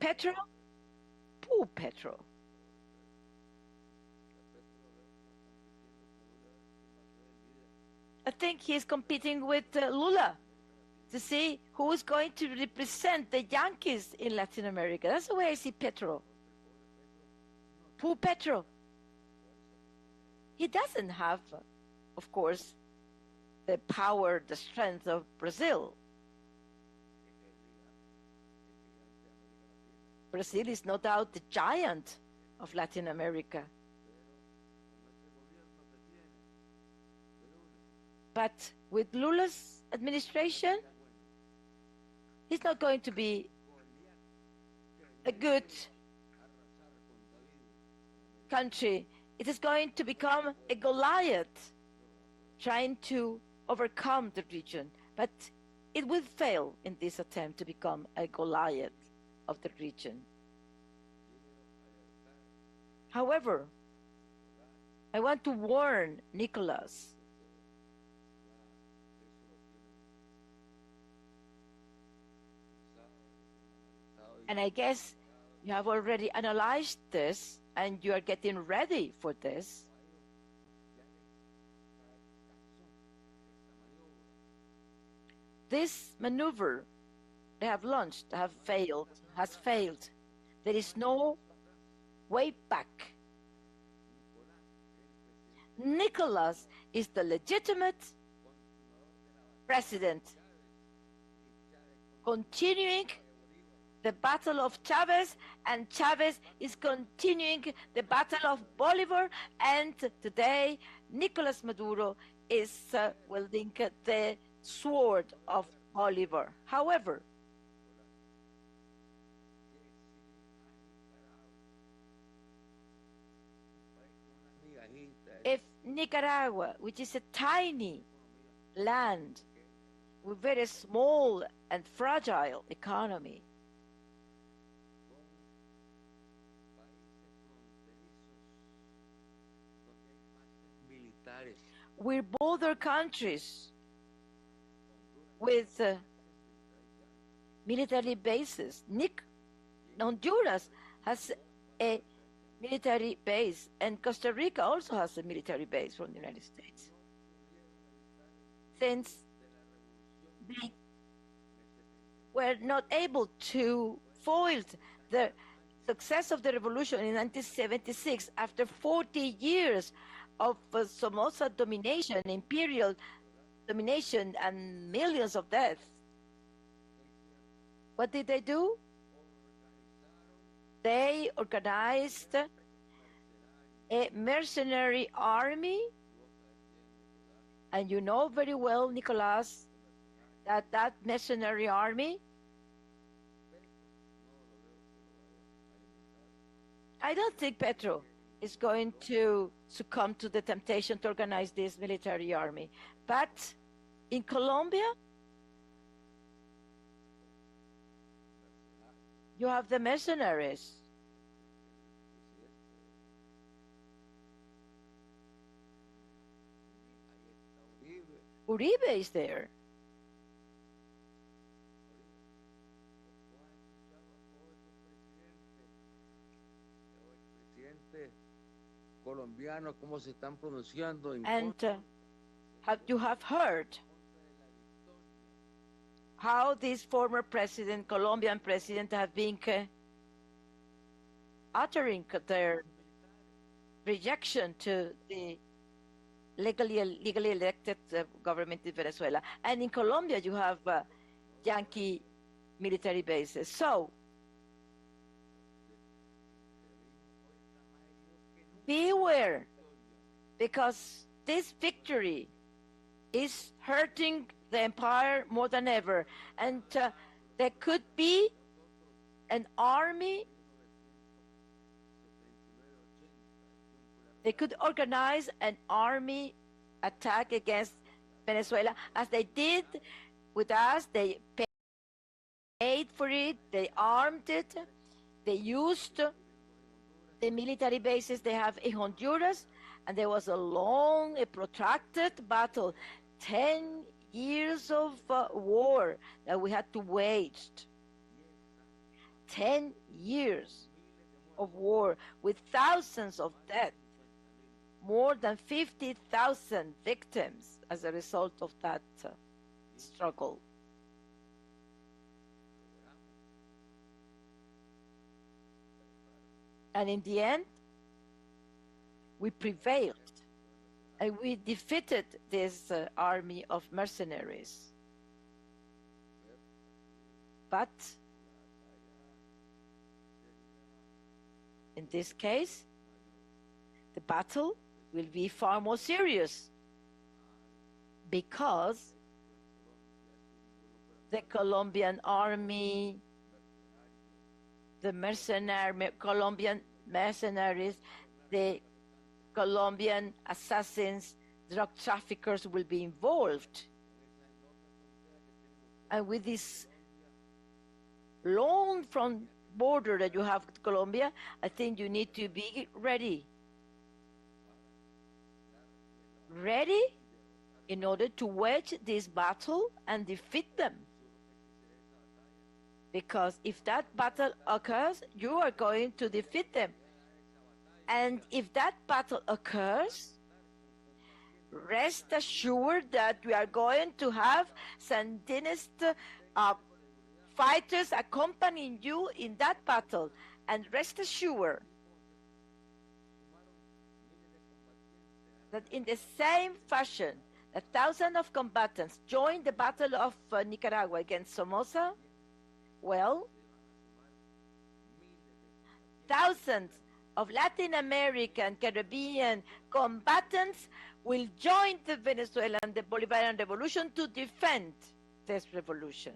Petro? Poor Petro. I think he's competing with Lula to see who is going to represent the Yankees in Latin America. That's the way I see Petro. Poor Petro. He doesn't have, of course, the power, the strength of Brazil. Brazil is no doubt the giant of Latin America. But with Lula's administration, it's not going to be a good country. It is going to become a Goliath, trying to overcome the region. But it will fail in this attempt to become a Goliath of the region. However, I want to warn Nicolas. And I guess you have already analyzed this and you are getting ready for this. This maneuver they have launched has failed. There is no way back. Nicolas is the legitimate president, continuing the battle of Chavez, and Chavez is continuing the battle of Bolivar, and today Nicolas Maduro is wielding the sword of Bolivar. However, if Nicaragua, which is a tiny land with very small and fragile economy, with border countries with military bases. Honduras has a military base, and Costa Rica also has a military base from the United States. Since they were not able to foil the success of the revolution in 1976, after 40 years of Somoza domination, imperial domination, and millions of deaths, what did they do? They organized a mercenary army, and you know very well, Nicolas, that that mercenary army, I don't think Petro is going to succumb to the temptation to organize this military army. But in Colombia, you have the mercenaries. Uribe is there. And you have heard how this former president, Colombian president, have been uttering their rejection to the legally elected government in Venezuela. And in Colombia, you have Yankee military bases. So beware, because this victory is hurting the empire more than ever. And there could be an army. They could organize an army attack against Venezuela, as they did with us. They paid for it, they armed it, they used the military bases they have in Honduras, and there was a protracted battle, 10 years of war that we had to wage. 10 years of war with thousands of deaths, more than 50,000 victims as a result of that struggle. And in the end, we prevailed and we defeated this army of mercenaries. But in this case, the battle will be far more serious because the Colombian army, the Colombian mercenaries, the Colombian assassins, drug traffickers will be involved. And with this long front border that you have with Colombia, I think you need to be ready. Ready in order to wage this battle and defeat them. Because if that battle occurs, you are going to defeat them. And if that battle occurs, rest assured that we are going to have Sandinist fighters accompanying you in that battle. And rest assured that in the same fashion, that thousands of combatants joined the battle of Nicaragua against Somoza, well, thousands of Latin American, Caribbean combatants will join the Venezuelan, the Bolivarian revolution to defend this revolution.